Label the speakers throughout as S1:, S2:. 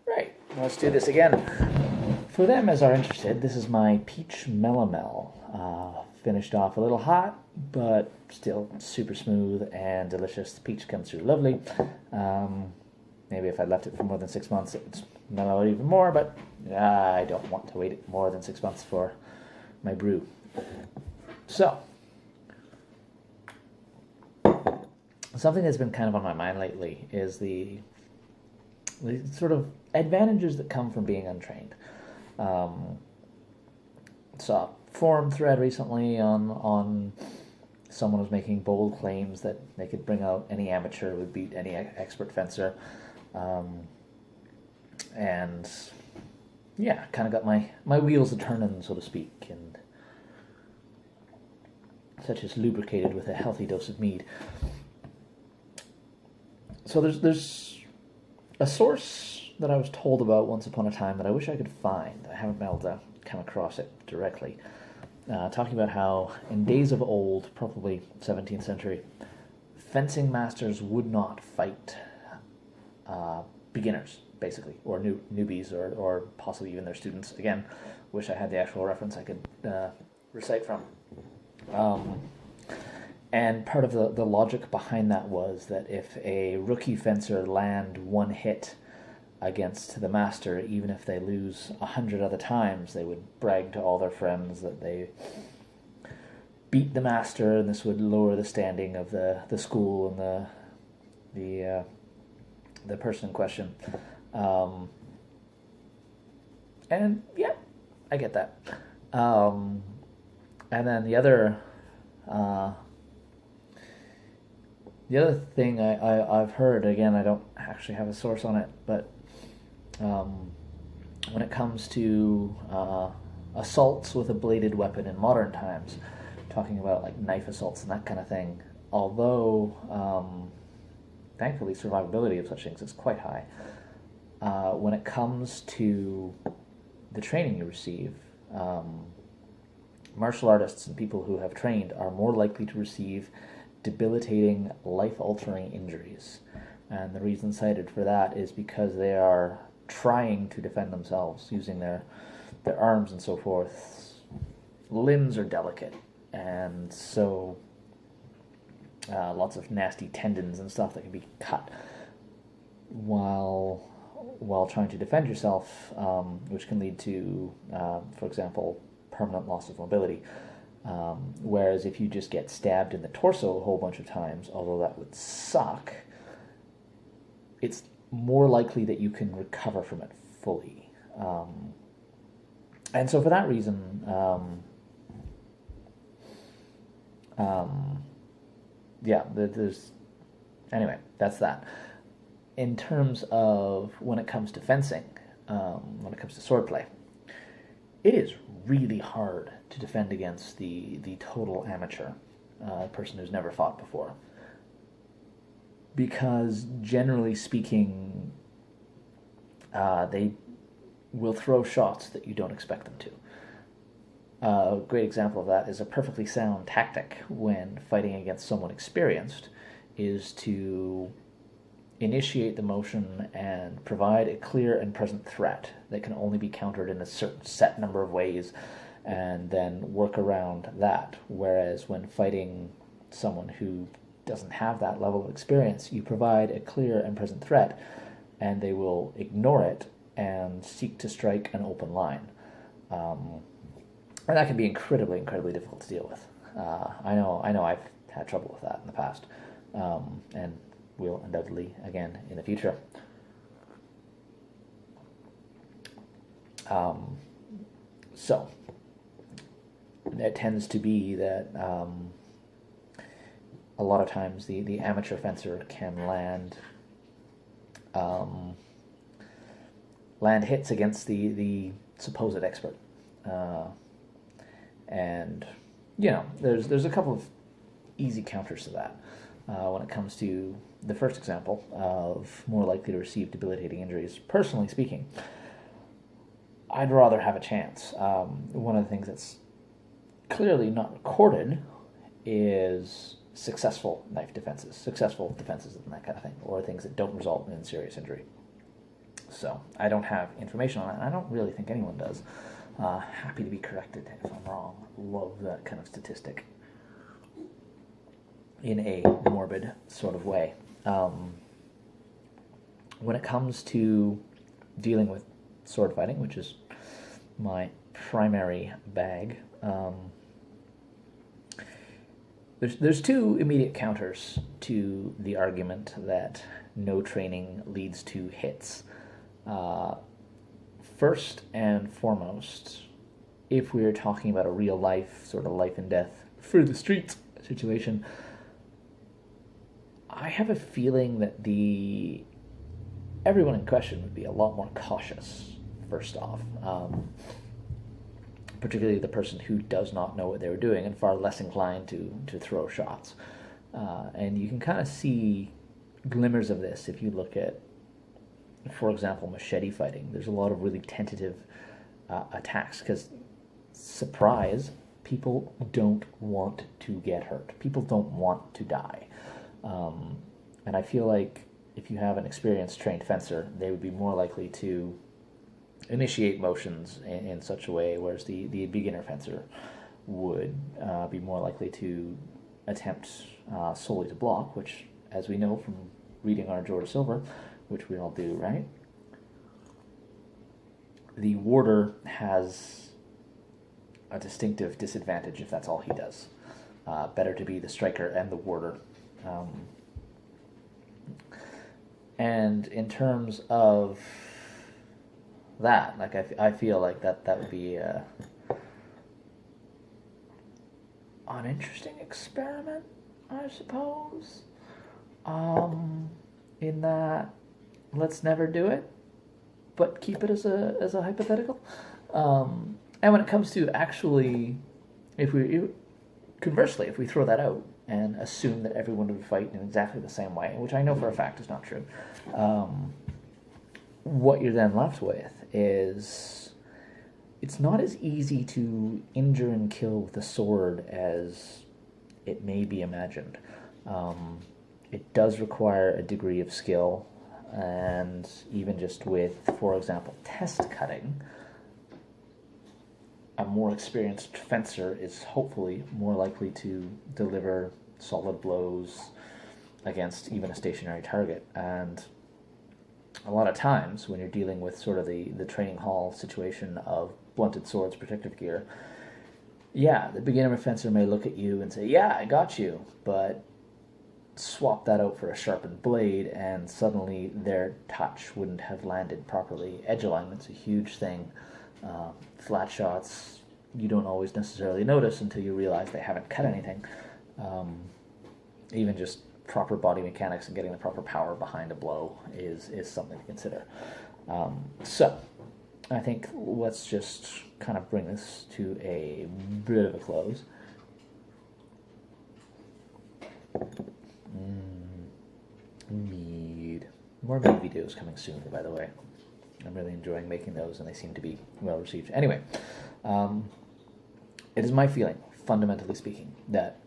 S1: Right, let's do this again. For them as are interested, this is my peach melomel. Finished off a little hot, but still super smooth and delicious. The peach comes through lovely. Maybe if I left it for more than 6 months, it's mellow even more, but I don't want to wait more than 6 months for my brew. So, something that's been kind of on my mind lately is the sort of advantages that come from being untrained. Saw a forum thread recently on someone was making bold claims that they could bring out any amateur would beat any expert fencer, and yeah, kind of got my wheels a turning, so to speak, and such as lubricated with a healthy dose of mead. So there's a source that I was told about once upon a time that I wish I could find. I haven't been able to come across it directly. Talking about how in days of old, probably 17th century, fencing masters would not fight beginners, basically, or newbies, or possibly even their students. Again, wish I had the actual reference I could recite from. And part of the logic behind that was that if a rookie fencer land one hit against the master, even if they lose 100 other times, they would brag to all their friends that they beat the master, and this would lower the standing of the school and the person in question. And yeah, I get that. And then the other thing I've heard, again, I don't actually have a source on it, but when it comes to assaults with a bladed weapon in modern times, talking about like knife assaults and that kind of thing, although thankfully survivability of such things is quite high, when it comes to the training you receive, martial artists and people who have trained are more likely to receive debilitating, life-altering injuries. And the reason cited for that is because they are trying to defend themselves using their arms and so forth. Limbs are delicate, and so lots of nasty tendons and stuff that can be cut while trying to defend yourself, which can lead to, for example, permanent loss of mobility. Whereas if you just get stabbed in the torso a whole bunch of times, although that would suck, it's more likely that you can recover from it fully. And so for that reason, there's... Anyway, that's that. In terms of when it comes to fencing, when it comes to swordplay, it is really hard to defend against the total amateur, person who's never fought before. Because generally speaking, they will throw shots that you don't expect them to. A great example of that is a perfectly sound tactic when fighting against someone experienced is to initiate the motion and provide a clear and present threat that can only be countered in a certain set number of ways, and then work around that. Whereas when fighting someone who doesn't have that level of experience, you provide a clear and present threat, and they will ignore it and seek to strike an open line. And that can be incredibly, incredibly difficult to deal with. I know I've had trouble with that in the past, and will undoubtedly again in the future. So it tends to be that a lot of times the amateur fencer can land hits against the supposed expert, and there's a couple of easy counters to that. When it comes to the first example of more likely to receive debilitating injuries, personally speaking, I'd rather have a chance. One of the things that's clearly not recorded is successful knife defenses, successful defenses and that kind of thing, or things that don't result in serious injury. So I don't have information on that, and I don't really think anyone does. Happy to be corrected if I'm wrong. Love that kind of statistic in a morbid sort of way. When it comes to dealing with sword fighting, which is my primary bag, there's two immediate counters to the argument that no training leads to hits. First and foremost, if we're talking about a real life, sort of life and death for the streets situation, I have a feeling that everyone in question would be a lot more cautious, first off. Particularly the person who does not know what they were doing and far less inclined to throw shots. And you can kind of see glimmers of this if you look at, for example, machete fighting. There's a lot of really tentative attacks because, surprise, people don't want to get hurt. People don't want to die. And I feel like if you have an experienced trained fencer, they would be more likely to initiate motions in such a way, whereas the beginner fencer would be more likely to attempt solely to block, which, as we know from reading our Jordan Silver, which we all do, right? The warder has a distinctive disadvantage if that's all he does. Better to be the striker and the warder. And in terms of that, like I feel like that would be an interesting experiment, I suppose. In that, let's never do it, but keep it as a hypothetical. And when it comes to actually, conversely, if we throw that out and assume that everyone would fight in exactly the same way, which I know for a fact is not true, what you're then left with is it's not as easy to injure and kill with a sword as it may be imagined. It does require a degree of skill, and even just with, for example, test cutting, a more experienced fencer is hopefully more likely to deliver solid blows against even a stationary target. And a lot of times when you're dealing with sort of the training hall situation of blunted swords, protective gear, yeah, the beginner fencer may look at you and say, yeah, I got you, but swap that out for a sharpened blade and suddenly their touch wouldn't have landed properly. Edge alignment's a huge thing. Flat shots you don't always necessarily notice until you realize they haven't cut anything. Even just proper body mechanics and getting the proper power behind a blow is something to consider. So I think let's just kind of bring this to a bit of a close. Mead. More Mead videos coming soon, by the way. I'm really enjoying making those, and they seem to be well received. Anyway, it is my feeling, fundamentally speaking, that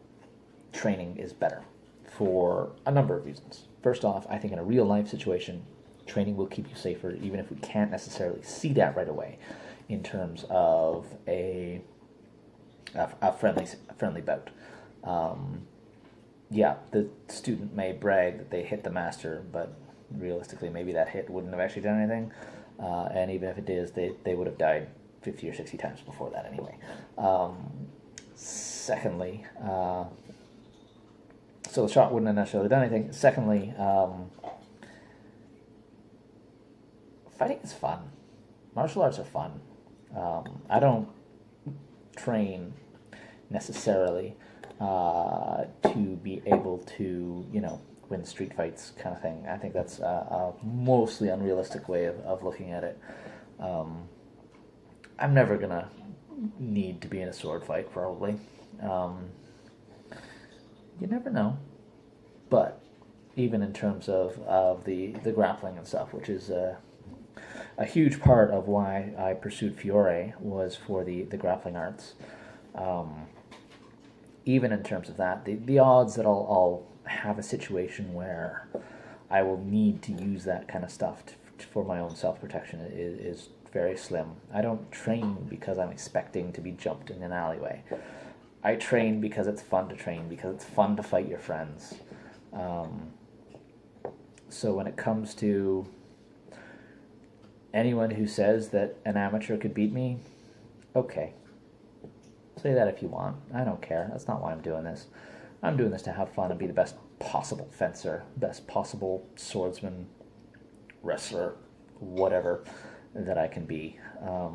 S1: training is better for a number of reasons. First off, I think in a real life situation, training will keep you safer, even if we can't necessarily see that right away in terms of a friendly bout. Yeah, the student may brag that they hit the master, but realistically, maybe that hit wouldn't have actually done anything. And even if it is, they would have died 50 or 60 times before that anyway. Secondly, so the shot wouldn't have necessarily done anything. Secondly, fighting is fun. Martial arts are fun. I don't train necessarily to be able to, win street fights kind of thing. I think that's a mostly unrealistic way of looking at it. I'm never going to need to be in a sword fight, probably. You never know. But even in terms of the grappling and stuff, which is a huge part of why I pursued Fiore, was for the grappling arts. even in terms of that, the odds that I'll have a situation where I will need to use that kind of stuff for my own self-protection is very slim. I don't train because I'm expecting to be jumped in an alleyway. I train because it's fun to train, because it's fun to fight your friends. So when it comes to anyone who says that an amateur could beat me, okay. Say that if you want. I don't care. That's not why I'm doing this. I'm doing this to have fun and be the best possible fencer, best possible swordsman, wrestler, whatever that I can be. I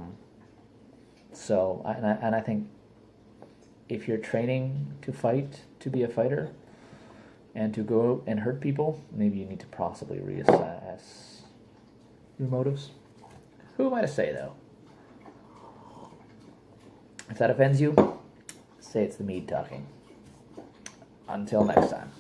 S1: think if you're training to fight, to be a fighter, and to go out and hurt people, maybe you need to possibly reassess your motives. Who am I to say, though? If that offends you, say it's the Mead talking. Until next time.